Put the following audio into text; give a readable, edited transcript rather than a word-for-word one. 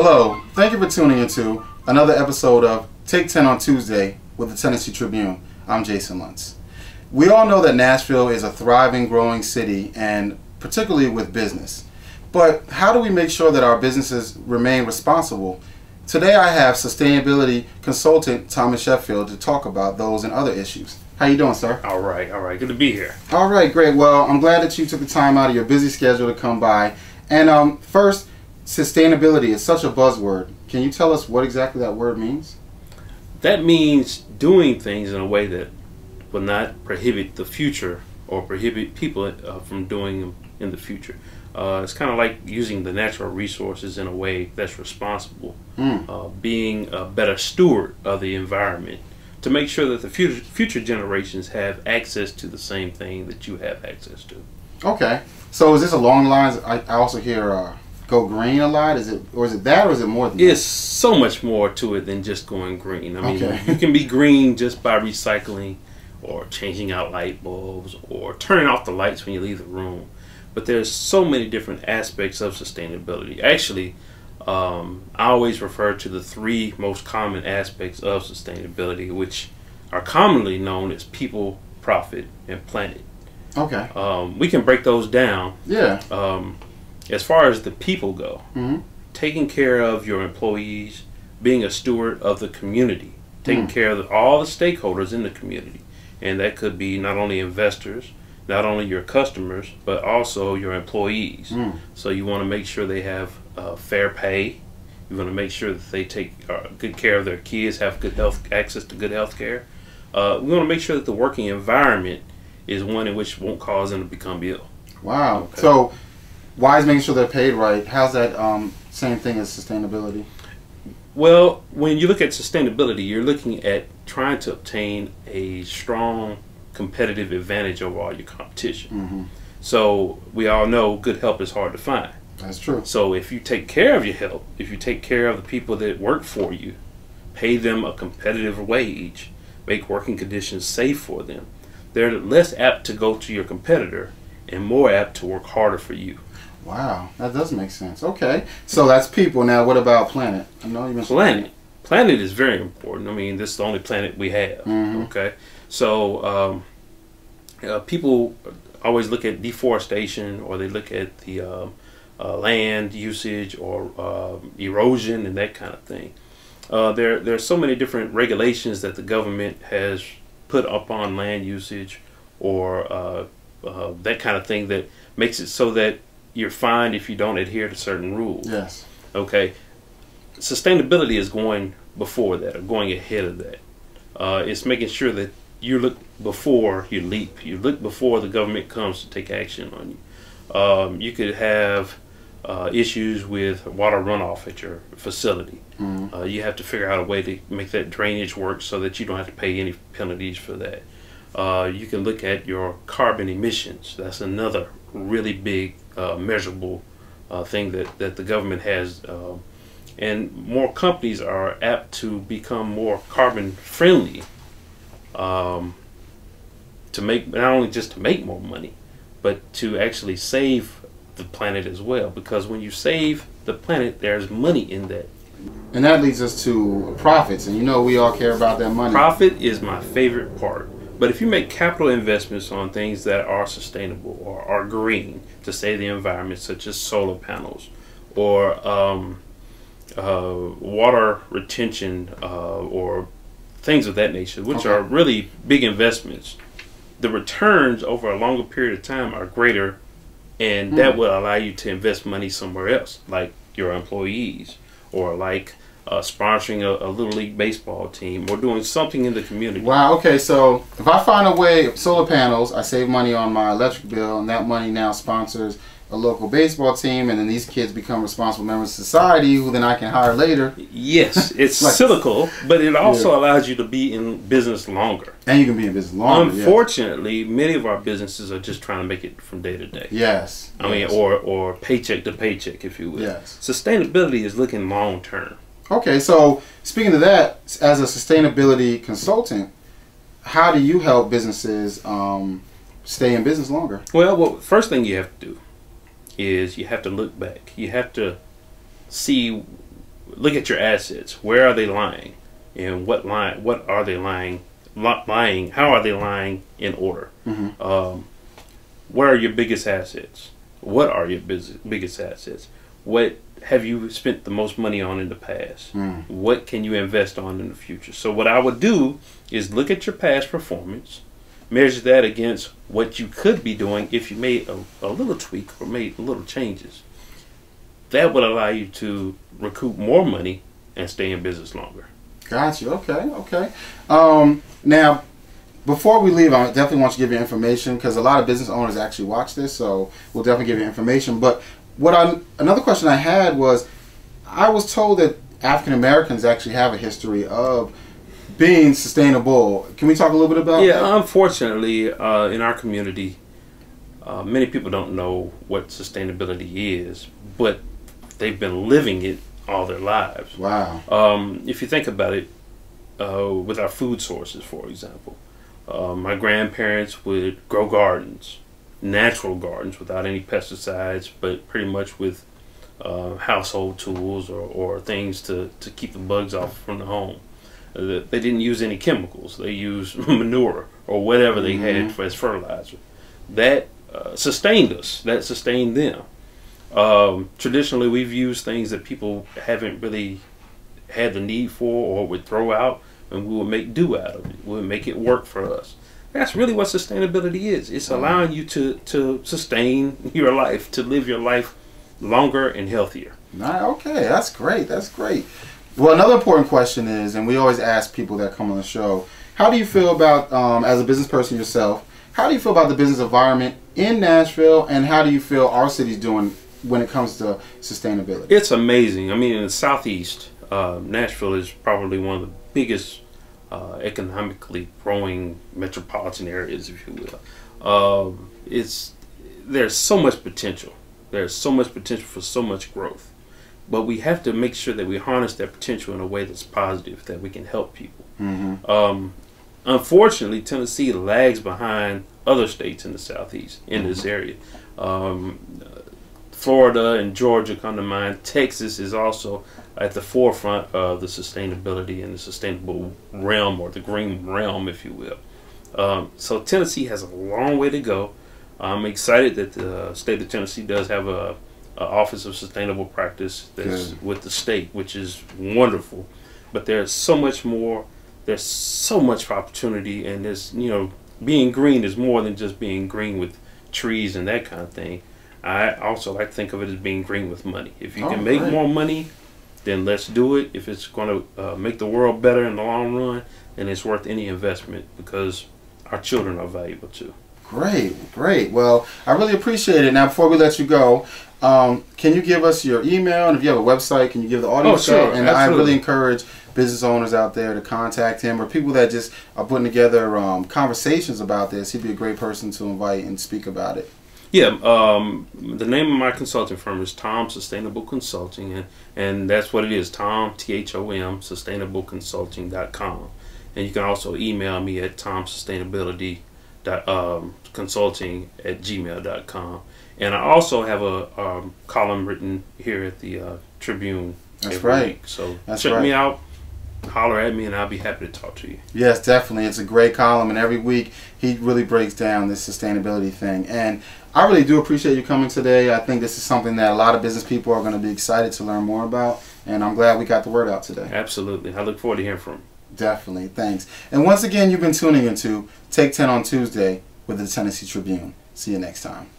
Hello, thank you for tuning into another episode of Take 10 on Tuesday with the Tennessee Tribune. I'm Jason Luntz. We all know that Nashville is a thriving, growing city, and particularly with business. But how do we make sure that our businesses remain responsible? Today I have sustainability consultant Thomas Sheffield to talk about those and other issues. How you doing, sir? All right. Good to be here. All right, great. Well, I'm glad that you took the time out of your busy schedule to come by. And first, sustainability is such a buzzword. Can you tell us what exactly that word means? That means doing things in a way that will not prohibit the future or prohibit people from doing them in the future. It's kind of like using the natural resources in a way that's responsible, being a better steward of the environment to make sure that the future generations have access to the same thing that you have access to. Okay, so is this along the lines? I also hear go green a lot. Is it that, or is it more than that? It's so much more to it than just going green. I mean, you can be green just by recycling or changing out light bulbs or turning off the lights when you leave the room. But there's so many different aspects of sustainability. Actually, I always refer to the three most common aspects of sustainability, which are commonly known as people, profit, and planet. Okay. We can break those down. Yeah. As far as the people go, taking care of your employees, being a steward of the community, taking care of all the stakeholders in the community. And that could be not only investors, not only your customers, but also your employees. So you want to make sure they have fair pay. You want to make sure that they take good care of their kids, have good access to good health care. We want to make sure that the working environment is one in which won't cause them to become ill. Wow. Okay. So why is making sure they're paid right? How's that same thing as sustainability? Well, when you look at sustainability, you're looking at trying to obtain a strong competitive advantage over all your competition. So we all know good help is hard to find. That's true. So if you take care of your help, if you take care of the people that work for you, pay them a competitive wage, make working conditions safe for them, they're less apt to go to your competitor and more apt to work harder for you. Wow, that does make sense. Okay, so that's people. Now, what about planet? I know you mentioned planet. Planet is very important. I mean, this is the only planet we have. Okay, so people always look at deforestation, or they look at the land usage or erosion and that kind of thing. There's so many different regulations that the government has put upon land usage or that kind of thing that makes it so that you're fined if you don't adhere to certain rules. Yes. Okay. Sustainability is going before that, or going ahead of that. It's making sure that you look before you leap. You look before the government comes to take action on you. You could have issues with water runoff at your facility. You have to figure out a way to make that drainage work so that you don't have to pay any penalties for that. You can look at your carbon emissions. That's another really big measurable thing that the government has, and more companies are apt to become more carbon friendly to make, not only just to make more money, but to actually save the planet as well, because when you save the planet, there's money in that. And that leads us to profits, and you know we all care about that money. Profit is my favorite part. But if you make capital investments on things that are sustainable or are green to save the environment, such as solar panels or water retention or things of that nature, which are really big investments, the returns over a longer period of time are greater, and that will allow you to invest money somewhere else, like your employees, or like sponsoring a Little League baseball team, or doing something in the community. Wow, okay, so if I find a way, solar panels, I save money on my electric bill, and that money now sponsors a local baseball team, and then these kids become responsible members of society who then I can hire later. Yes, it's like, cyclical, but it also allows you to be in business longer. And you can be in business longer. Unfortunately, many of our businesses are just trying to make it from day to day. Yes. I mean, or paycheck to paycheck, if you will. Yes. Sustainability is looking long term. Okay, so speaking of that, as a sustainability consultant, how do you help businesses stay in business longer? Well, first thing you have to do is you have to look back. You have to see look at your assets. Where are they lying? And what are they lying? How are they lying in order? What are your biggest assets? What are your biggest assets? What have you spent the most money on in the past? What can you invest on in the future? So what I would do is look at your past performance, measure that against what you could be doing if you made a little tweak or made little changes. That would allow you to recoup more money and stay in business longer. Gotcha. Okay. Now, before we leave, I definitely want to give you information because a lot of business owners actually watch this, so we'll definitely give you information. But another question I had was, I was told that African Americans actually have a history of being sustainable. Can we talk a little bit about that? Yeah, unfortunately, in our community, many people don't know what sustainability is, but they've been living it all their lives. Wow. If you think about it, with our food sources, for example, my grandparents would grow gardens, natural gardens without any pesticides, but pretty much with household tools or things to keep the bugs off from the home. They didn't use any chemicals. They used manure or whatever they had as fertilizer. That sustained us. That sustained them. Traditionally, we've used things that people haven't really had the need for or would throw out, and we would make do out of it. We would make it work for us. That's really what sustainability is. It's allowing you to sustain your life, to live your life longer and healthier. Okay, that's great. That's great. Well, another important question is, and we always ask people that come on the show, how do you feel about, as a business person yourself, how do you feel about the business environment in Nashville, and how do you feel our city's doing when it comes to sustainability? It's amazing. I mean, in the Southeast, Nashville is probably one of the biggest economically growing metropolitan areas, if you will. There's so much potential. There's so much potential for so much growth. But we have to make sure that we harness that potential in a way that's positive, that we can help people. Unfortunately, Tennessee lags behind other states in the Southeast in this area. Florida and Georgia come to mind. Texas is also at the forefront of the sustainability and the sustainable realm, or the green realm, if you will. So Tennessee has a long way to go. I'm excited that the state of Tennessee does have a Office of Sustainable Practice that's with the state, which is wonderful. But there's so much more. There's so much opportunity, and there's, being green is more than just being green with trees and that kind of thing. I also like to think of it as being green with money. If you can make more money, then let's do it. If it's going to make the world better in the long run, then it's worth any investment, because our children are valuable too. Great. Well, I really appreciate it. Now, before we let you go, can you give us your email, and if you have a website, can you give the audience that? Sure. And Absolutely. I really encourage business owners out there to contact him, or people that just are putting together conversations about this. He'd be a great person to invite and speak about it. Yeah, the name of my consulting firm is Tom Sustainable Consulting, and that's what it is, Tom, THOM, sustainableconsulting.com. And you can also email me at tomsustainability.consulting@gmail.com. And I also have a column written here at the Tribune every week. So check me out. Holler at me, and I'll be happy to talk to you. Yes, definitely. It's a great column, and every week he really breaks down this sustainability thing. And I really do appreciate you coming today. I think this is something that a lot of business people are going to be excited to learn more about, and I'm glad we got the word out today. Absolutely. I look forward to hearing from you. Definitely. Thanks. And once again, you've been tuning into Take 10 on Tuesday with the Tennessee Tribune. See you next time.